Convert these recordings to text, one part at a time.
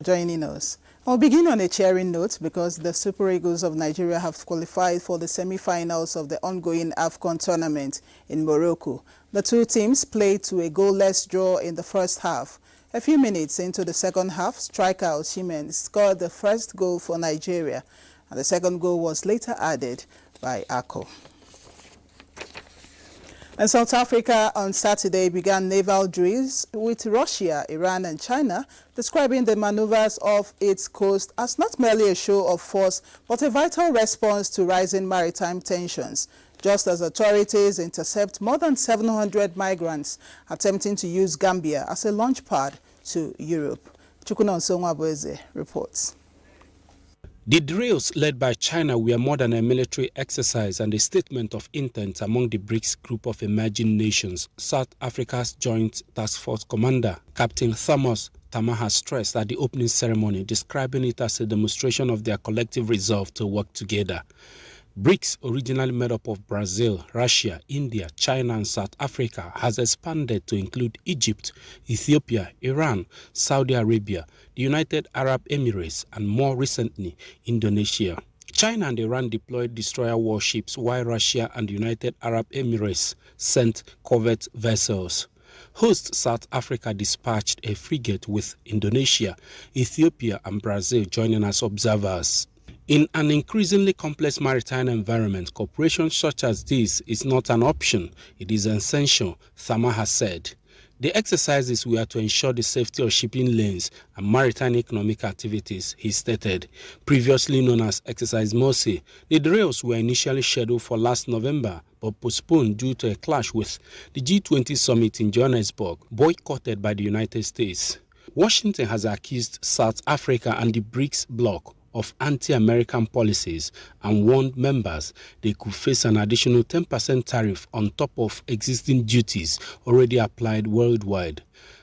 joining us. I'll begin on a cheering note because the Super Eagles of Nigeria have qualified for the semi-finals of the ongoing AFCON tournament in Morocco. The two teams played to a goalless draw in the first half. A few minutes into the second half, striker Osimhen scored the first goal for Nigeria, and the second goal was later added by Ako. And South Africa on Saturday began naval drills with Russia, Iran and China, describing the maneuvers off its coast as not merely a show of force, but a vital response to rising maritime tensions, just as authorities intercept more than 700 migrants attempting to use Gambia as a launch pad to Europe. Chukunon Songwabweze reports. The drills led by China were more than a military exercise and a statement of intent among the BRICS group of emerging nations. South Africa's Joint Task Force Commander, Captain Thomas Tamaha, stressed at the opening ceremony, describing it as a demonstration of their collective resolve to work together. BRICS, originally made up of Brazil, Russia, India, China and South Africa, has expanded to include Egypt, Ethiopia, Iran, Saudi Arabia, the United Arab Emirates and more recently, Indonesia. China and Iran deployed destroyer warships while Russia and the United Arab Emirates sent corvette vessels. Host South Africa dispatched a frigate with Indonesia, Ethiopia and Brazil joining as observers. In an increasingly complex maritime environment, cooperation such as this is not an option, it is essential, Thama has said. The exercises were to ensure the safety of shipping lanes and maritime economic activities, he stated. Previously known as Exercise Morsi, the drills were initially scheduled for last November, but postponed due to a clash with the G20 summit in Johannesburg, boycotted by the United States. Washington has accused South Africa and the BRICS bloc of anti-American policies and warned members they could face an additional 10% tariff on top of existing duties already applied worldwide.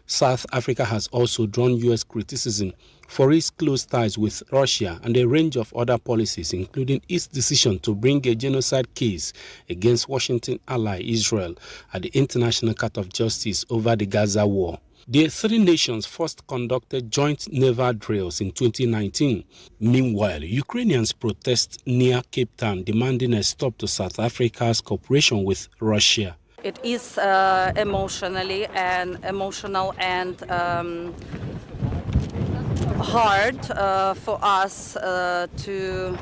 South Africa has also drawn U.S. criticism for its close ties with Russia and a range of other policies, including its decision to bring a genocide case against Washington ally Israel at the International Court of Justice over the Gaza war. The three nations first conducted joint naval drills in 2019. Meanwhile, Ukrainians protest near Cape Town demanding a stop to South Africa's cooperation with Russia. It is emotional and hard for us to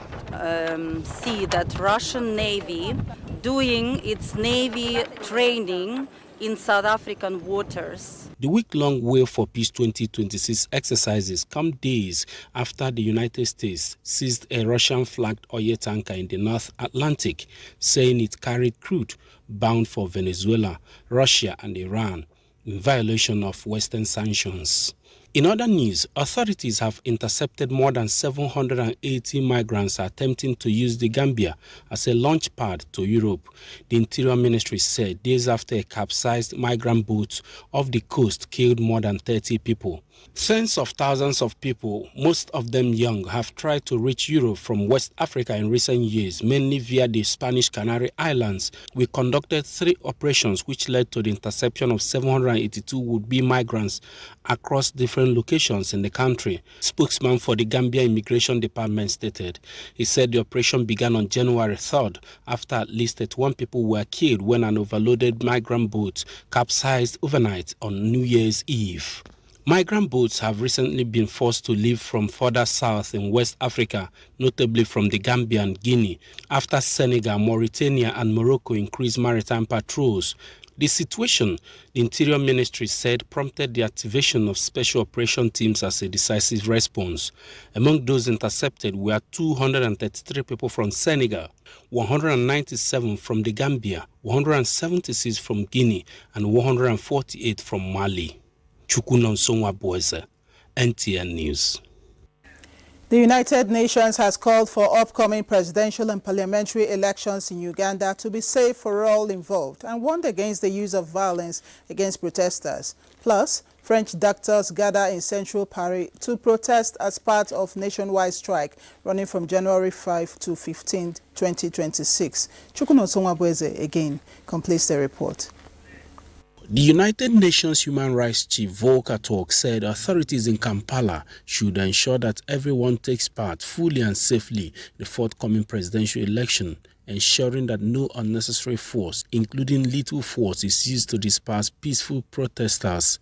see that Russian Navy doing its Navy training in South African waters. The week-long Whale for Peace 2026 exercises come days after the United States seized a Russian-flagged oil tanker in the North Atlantic, saying it carried crude bound for Venezuela, Russia and Iran, in violation of Western sanctions. In other news, authorities have intercepted more than 780 migrants attempting to use the Gambia as a launch pad to Europe, the Interior Ministry said days after a capsized migrant boat off the coast killed more than 30 people. Tens of thousands of people, most of them young, have tried to reach Europe from West Africa in recent years, mainly via the Spanish Canary Islands. We conducted 3 operations which led to the interception of 782 would-be migrants across different locations in the country, spokesman for the Gambia Immigration Department stated. He said the operation began on January 3rd after at least 81 people were killed when an overloaded migrant boat capsized overnight on New Year's Eve. Migrant boats have recently been forced to leave from further south in West Africa, notably from the Gambia and Guinea, after Senegal, Mauritania and Morocco increased maritime patrols. The situation, the Interior Ministry said, prompted the activation of special operation teams as a decisive response. Among those intercepted were 233 people from Senegal, 197 from the Gambia, 176 from Guinea, and 148 from Mali. Chukunon Songwabweze, NTN News. The United Nations has called for upcoming presidential and parliamentary elections in Uganda to be safe for all involved and warned against the use of violence against protesters. Plus, French doctors gather in central Paris to protest as part of nationwide strike running from January 5 to 15, 2026. Chukunon Songwabweze again completes the report. The United Nations Human Rights Chief Volker Turk said authorities in Kampala should ensure that everyone takes part fully and safely in the forthcoming presidential election, ensuring that no unnecessary force, including lethal force, is used to disperse peaceful protesters.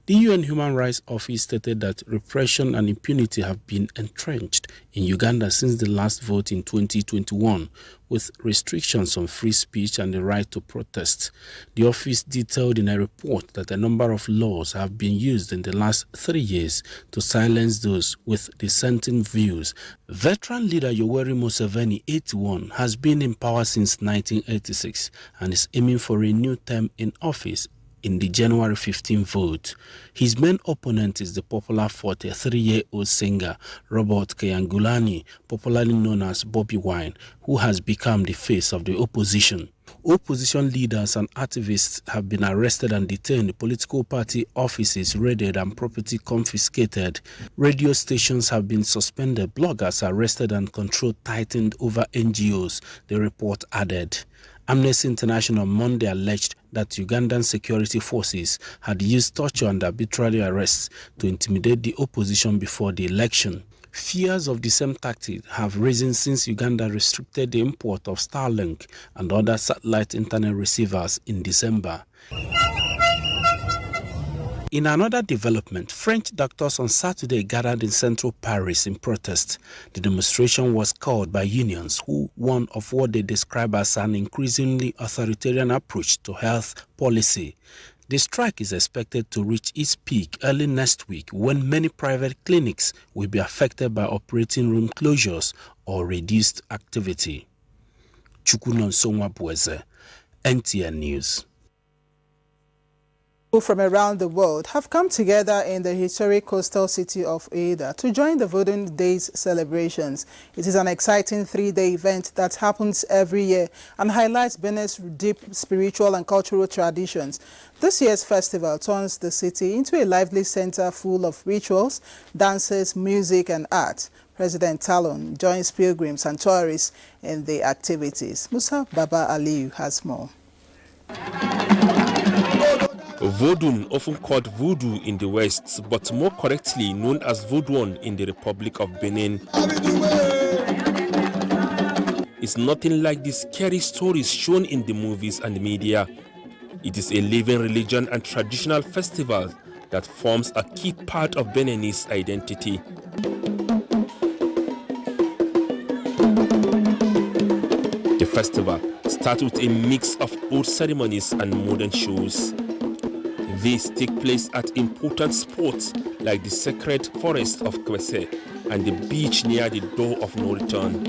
The UN Human Rights Office stated that repression and impunity have been entrenched in Uganda since the last vote in 2021, with restrictions on free speech and the right to protest. The office detailed in a report that a number of laws have been used in the last 3 years to silence those with dissenting views. Veteran leader Yoweri Museveni, 81, has been in power since 1986 and is aiming for a new term in office in the January 15 vote. His main opponent is the popular 43-year-old singer Robert Kyagulanyi, popularly known as Bobby Wine, who has become the face of the opposition. Opposition leaders and activists have been arrested and detained, political party offices raided and property confiscated. Radio stations have been suspended, bloggers arrested and control tightened over NGOs, the report added. Amnesty International on Monday alleged that Ugandan security forces had used torture and arbitrary arrests to intimidate the opposition before the election. Fears of the same tactic have risen since Uganda restricted the import of Starlink and other satellite internet receivers in December. In another development, French doctors on Saturday gathered in central Paris in protest. The demonstration was called by unions who warn of what they describe as an increasingly authoritarian approach to health policy. The strike is expected to reach its peak early next week when many private clinics will be affected by operating room closures or reduced activity. Chukunon Sonwabweze, NTN News. People from around the world have come together in the historic coastal city of Ada to join the Vodun Days celebrations. It is an exciting 3-day event that happens every year and highlights Benin's deep spiritual and cultural traditions. This year's festival turns the city into a lively center full of rituals, dances, music and art. President Talon joins pilgrims and tourists in the activities. Musa Baba Aliyu has more. Vodun, often called voodoo in the West, but more correctly known as Vodouan in the Republic of Benin, is nothing like the scary stories shown in the movies and media. It is a living religion and traditional festival that forms a key part of Beninese identity. The festival starts with a mix of old ceremonies and modern shows. These take place at important spots like the sacred forest of Kwese and the beach near the door of no return.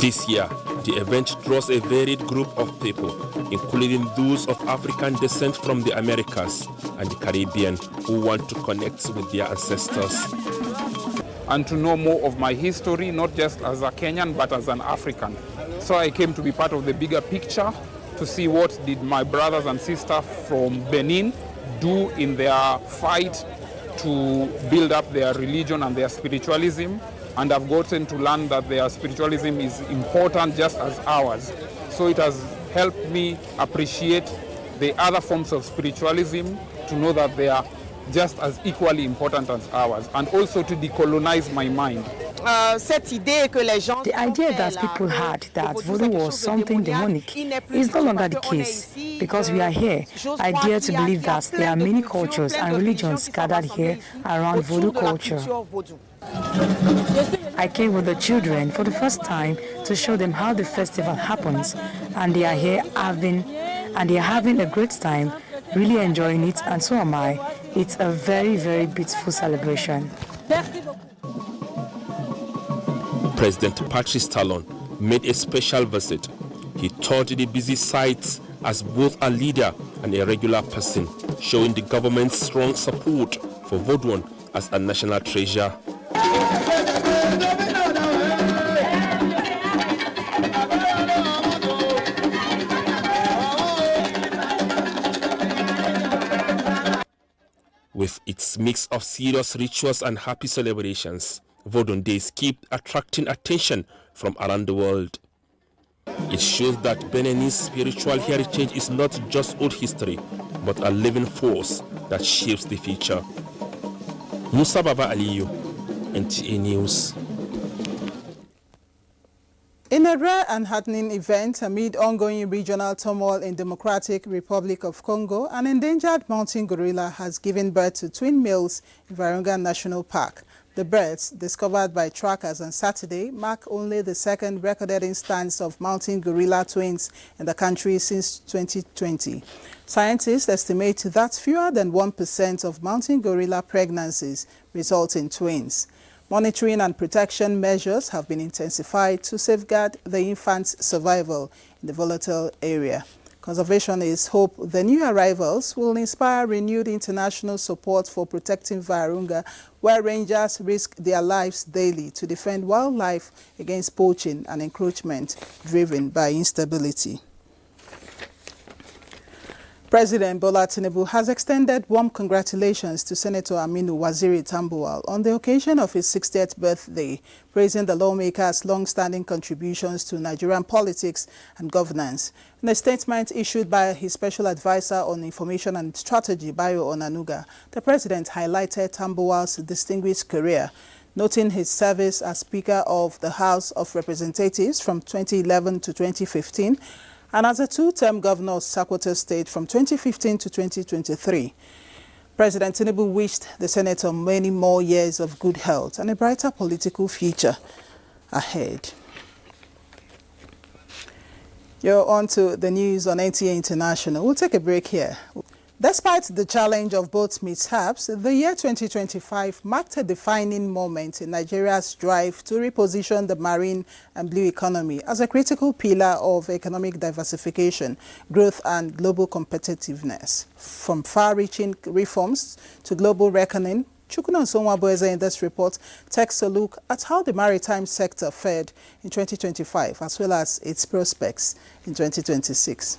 This year, the event draws a varied group of people, including those of African descent from the Americas and the Caribbean who want to connect with their ancestors. And to know more of my history, not just as a Kenyan, but as an African. So I came to be part of the bigger picture to see what did my brothers and sisters from Benin do in their fight to build up their religion and their spiritualism. And I've gotten to learn that their spiritualism is important just as ours. So it has helped me appreciate the other forms of spiritualism, to know that they are just as equally important as ours, and also to decolonize my mind. The idea that people had that voodoo was something demonic is no longer the case, because we are here. I dare to believe that there are many cultures and religions gathered here around voodoo culture. I came with the children for the first time to show them how the festival happens, and they are here having a great time, really enjoying it, and so am I. It's a very, very beautiful celebration. President Patrice Talon made a special visit. He toured the busy sites as both a leader and a regular person, showing the government's strong support for Vodouan as a national treasure. With its mix of serious rituals and happy celebrations, Vodun Days keep attracting attention from around the world. It shows that Benin's spiritual heritage is not just old history, but a living force that shapes the future. Musa Baba Aliyu, NTA News. In a rare and heartening event amid ongoing regional turmoil in Democratic Republic of Congo, an endangered mountain gorilla has given birth to twin males in Virunga National Park. The birds, discovered by trackers on Saturday, mark only the second recorded instance of mountain gorilla twins in the country since 2020. Scientists estimate that fewer than 1% of mountain gorilla pregnancies result in twins. Monitoring and protection measures have been intensified to safeguard the infant's survival in the volatile area. Conservationists hope the new arrivals will inspire renewed international support for protecting Virunga, where rangers risk their lives daily to defend wildlife against poaching and encroachment driven by instability. President Bola Tinubu has extended warm congratulations to Senator Aminu Waziri Tambuwal on the occasion of his 60th birthday, praising the lawmaker's long-standing contributions to Nigerian politics and governance. In a statement issued by his special advisor on information and strategy, Bayo Onanuga, the president highlighted Tambuwal's distinguished career, noting his service as Speaker of the House of Representatives from 2011 to 2015, and as a two-term governor of Sokoto State from 2015 to 2023. President Tinubu wished the senator many more years of good health and a brighter political future ahead. You're on to the news on NTA International. We'll take a break here. Despite the challenge of both mishaps, the year 2025 marked a defining moment in Nigeria's drive to reposition the marine and blue economy as a critical pillar of economic diversification, growth and global competitiveness. From far-reaching reforms to global reckoning, Chukwuna Nsonwa-Boeze in this report takes a look at how the maritime sector fared in 2025 as well as its prospects in 2026.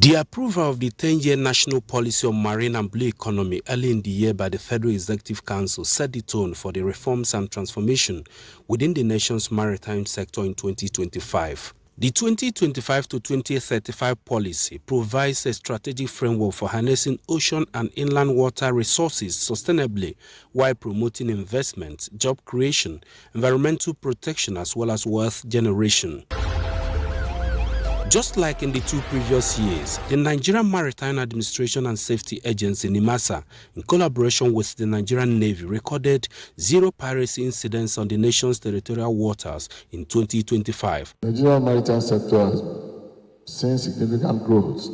The approval of the 10-year national policy on marine and blue economy early in the year by the Federal Executive Council set the tone for the reforms and transformation within the nation's maritime sector in 2025. The 2025 to 2035 policy provides a strategic framework for harnessing ocean and inland water resources sustainably while promoting investment, job creation, environmental protection, as well as wealth generation. Just like in the two previous years, the Nigerian Maritime Administration and Safety Agency, NIMASA, in collaboration with the Nigerian Navy, recorded 0 piracy incidents on the nation's territorial waters in 2025. The Nigerian maritime sector has seen significant growth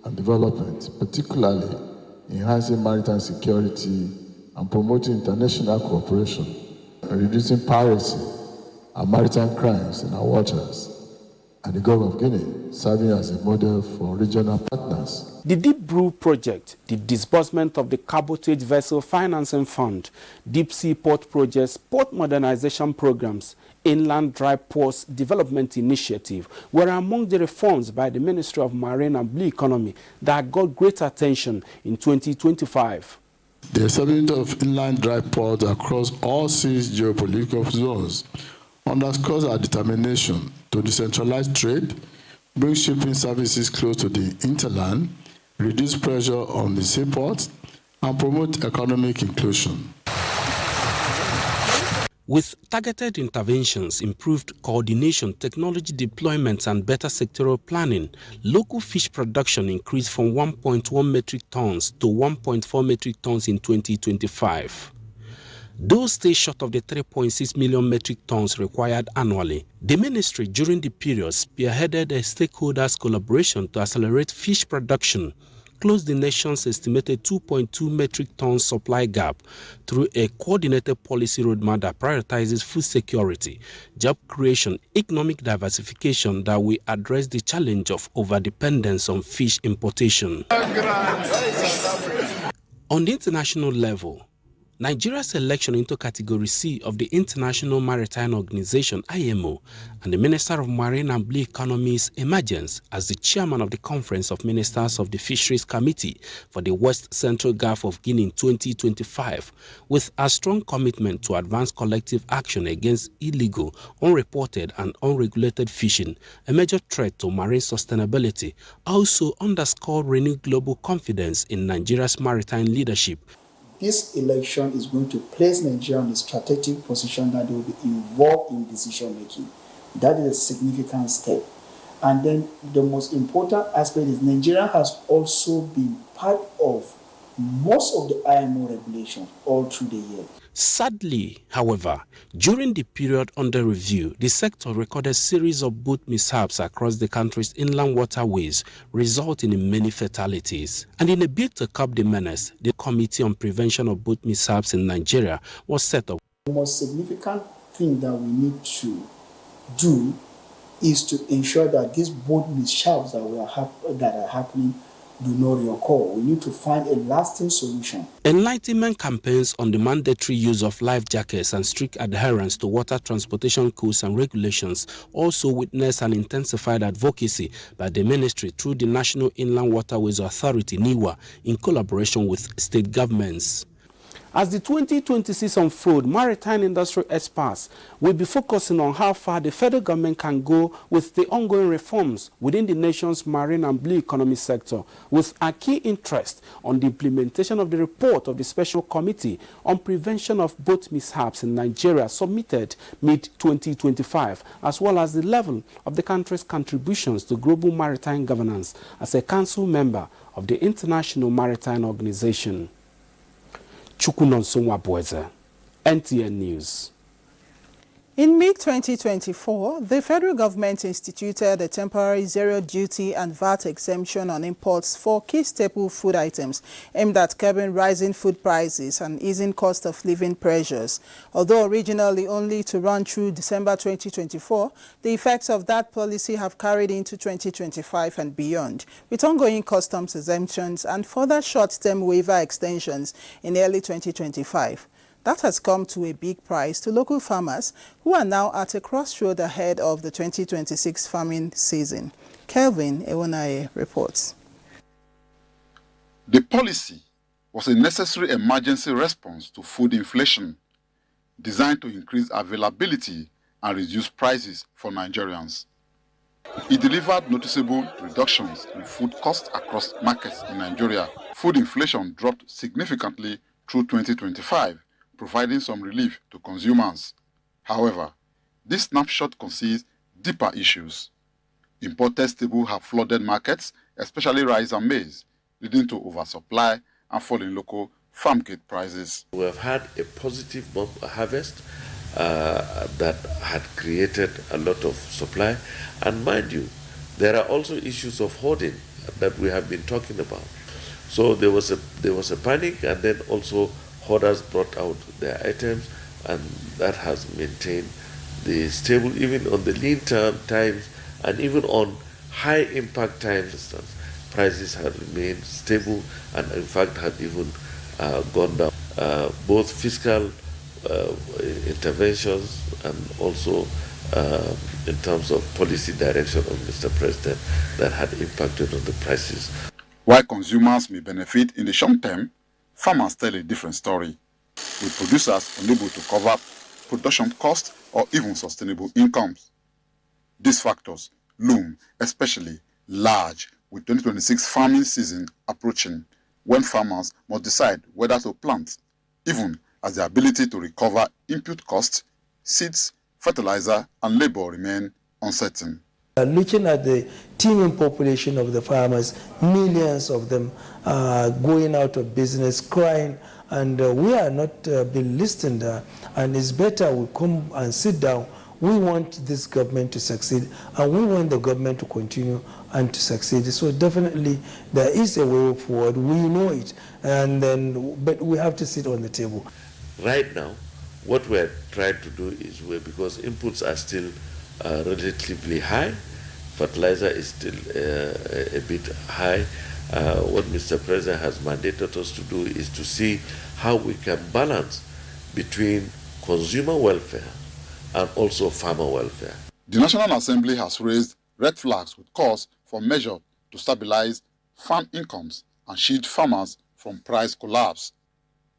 and development, particularly enhancing maritime security and promoting international cooperation, and reducing piracy and maritime crimes in our waters, and the Gulf of Guinea, serving as a model for regional partners. The Deep Blue Project, the disbursement of the Cabotage Vessel Financing Fund, Deep Sea Port Projects, Port Modernization Programs, Inland Dry Ports Development Initiative were among the reforms by the Ministry of Marine and Blue Economy that got great attention in 2025. The establishment of inland dry ports across all 6 geopolitical zones underscores our determination to decentralize trade, bring shipping services close to the hinterland, reduce pressure on the seaports, and promote economic inclusion. With targeted interventions, improved coordination, technology deployment, and better sectoral planning, local fish production increased from 1.1 metric tons to 1.4 metric tons in 2025. Though stay short of the 3.6 million metric tons required annually, the ministry during the period spearheaded a stakeholders' collaboration to accelerate fish production, close the nation's estimated 2.2 metric tons supply gap through a coordinated policy roadmap that prioritizes food security, job creation, economic diversification that will address the challenge of overdependence on fish importation. On the international level, Nigeria's election into Category C of the International Maritime Organization (IMO) and the Minister of Marine and Blue Economy's emergence as the chairman of the Conference of Ministers of the Fisheries Committee for the West Central Gulf of Guinea in 2025, with a strong commitment to advance collective action against illegal, unreported and unregulated fishing, a major threat to marine sustainability, also underscored renewed global confidence in Nigeria's maritime leadership. This election is going to place Nigeria in a strategic position that they will be involved in decision making. That is a significant step. And then the most important aspect is Nigeria has also been part of most of the IMO regulations all through the year. Sadly, however, during the period under review, the sector recorded a series of boat mishaps across the country's inland waterways, resulting in many fatalities. And in a bid to curb the menace, the Committee on Prevention of Boat Mishaps in Nigeria was set up. The most significant thing that we need to do is to ensure that these boat mishaps that are happening do not reoccur. We need to find a lasting solution. Enlightenment campaigns on the mandatory use of life jackets and strict adherence to water transportation codes and regulations also witnessed an intensified advocacy by the ministry through the National Inland Waterways Authority, NIWA, in collaboration with state governments. As the 2026 unfolds, maritime industry experts will be focusing on how far the federal government can go with the ongoing reforms within the nation's marine and blue economy sector, with a key interest on the implementation of the report of the Special Committee on Prevention of Boat Mishaps in Nigeria submitted mid-2025, as well as the level of the country's contributions to global maritime governance as a council member of the International Maritime Organization. Chukunonsonwa Boeze, NTN News. In mid-2024, the federal government instituted a temporary zero duty and VAT exemption on imports for key staple food items aimed at curbing rising food prices and easing cost of living pressures. Although originally only to run through December 2024, the effects of that policy have carried into 2025 and beyond, with ongoing customs exemptions and further short-term waiver extensions in early 2025. That has come to a big price to local farmers who are now at a crossroad ahead of the 2026 farming season. Kelvin Ewonaye reports. The policy was a necessary emergency response to food inflation, designed to increase availability and reduce prices for Nigerians. It delivered noticeable reductions in food costs across markets in Nigeria. Food inflation dropped significantly through 2025, providing some relief to consumers. However, this snapshot conceals deeper issues. Imported staples have flooded markets, especially rice and maize, leading to oversupply and falling local farm gate prices. We have had a positive harvest that had created a lot of supply, and mind you, there are also issues of hoarding that we have been talking about. So there was a panic, and then also hoarders brought out their items, and that has maintained the stable even on the lean times, and even on high impact times. Prices have remained stable and in fact have even gone down. Both fiscal interventions and also in terms of policy direction of Mr. President that had impacted on the prices. While consumers may benefit in the short term, farmers tell a different story, with producers unable to cover production costs or even sustainable incomes. These factors loom especially large with 2026 farming season approaching, when farmers must decide whether to plant, even as the ability to recover input costs, seeds, fertilizer, and labor remain uncertain. Looking at the teeming population of the farmers, millions of them are going out of business, crying, and we are not being listened to, and it's better we come and sit down. We want this government to succeed, and we want the government to continue and to succeed. So definitely there is a way forward. We know it, but we have to sit on the table. Right now, what we're trying to do is because inputs are still relatively high, fertilizer is still a bit high, What Mr. President has mandated us to do is to see how we can balance between consumer welfare and also farmer welfare. The National Assembly has raised red flags with calls for measures to stabilize farm incomes and shield farmers from price collapse.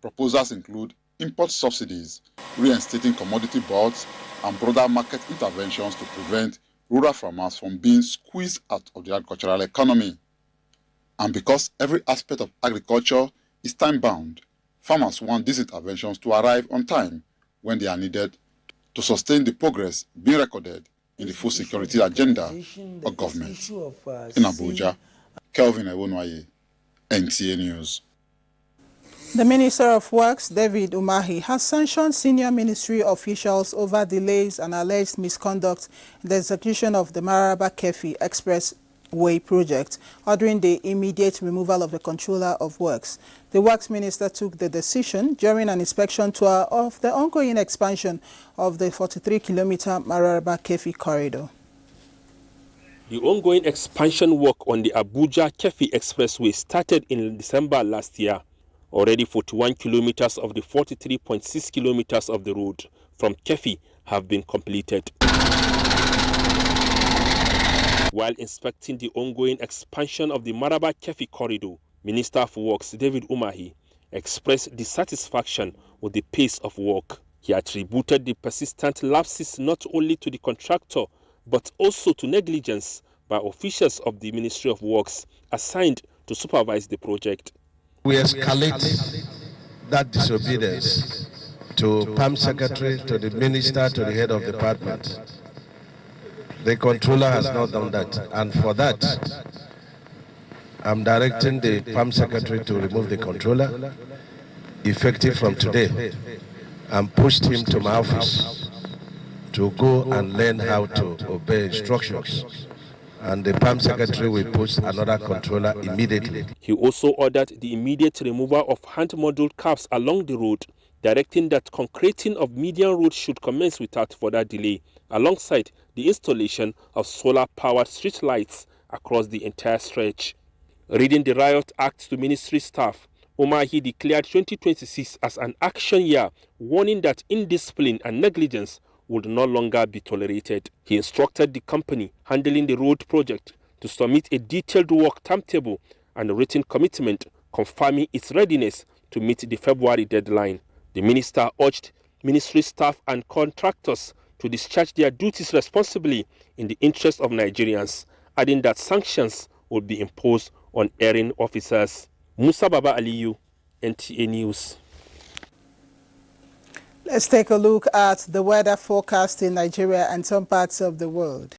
Proposals include import subsidies, reinstating commodity boards, and broader market interventions to prevent rural farmers from being squeezed out of the agricultural economy. And because every aspect of agriculture is time-bound, farmers want these interventions to arrive on time when they are needed to sustain the progress being recorded in the food security agenda of government. In Abuja, Kelvin Ewonwaye, NTA News. The Minister of Works, David Umahi, has sanctioned senior ministry officials over delays and alleged misconduct in the execution of the Maraba-Kefi Expressway project, ordering the immediate removal of the Controller of Works. The Works Minister took the decision during an inspection tour of the ongoing expansion of the 43-kilometer Maraba-Kefi corridor. The ongoing expansion work on the Abuja-Kefi Expressway started in December last year. Already 41 kilometers of the 43.6 kilometers of the road from Kefi have been completed. While inspecting the ongoing expansion of the Maraba-Kefi corridor, Minister of Works David Umahi expressed dissatisfaction with the pace of work. He attributed the persistent lapses not only to the contractor but also to negligence by officials of the Ministry of Works assigned to supervise the project. We escalate that disobedience to PAM Secretary, to the Minister, to the Head of Department. The Controller has not done that, and for that, I'm directing the PAM Secretary to remove the Controller, effective from today, and pushed him to my office to go and learn how to obey instructions. And the PAM Secretary will post another controller immediately. He also ordered the immediate removal of hand-modeled caps along the road, directing that concreting of median road should commence without further delay, alongside the installation of solar-powered street lights across the entire stretch. Reading the Riot Act to ministry staff, Umahi declared 2026 as an action year, warning that indiscipline and negligence would no longer be tolerated. He instructed the company handling the road project to submit a detailed work timetable and a written commitment confirming its readiness to meet the February deadline. The minister urged ministry staff and contractors to discharge their duties responsibly in the interest of Nigerians, adding that sanctions would be imposed on erring officers. Musa Baba Aliyu, NTA News. Let's take a look at the weather forecast in Nigeria and some parts of the world.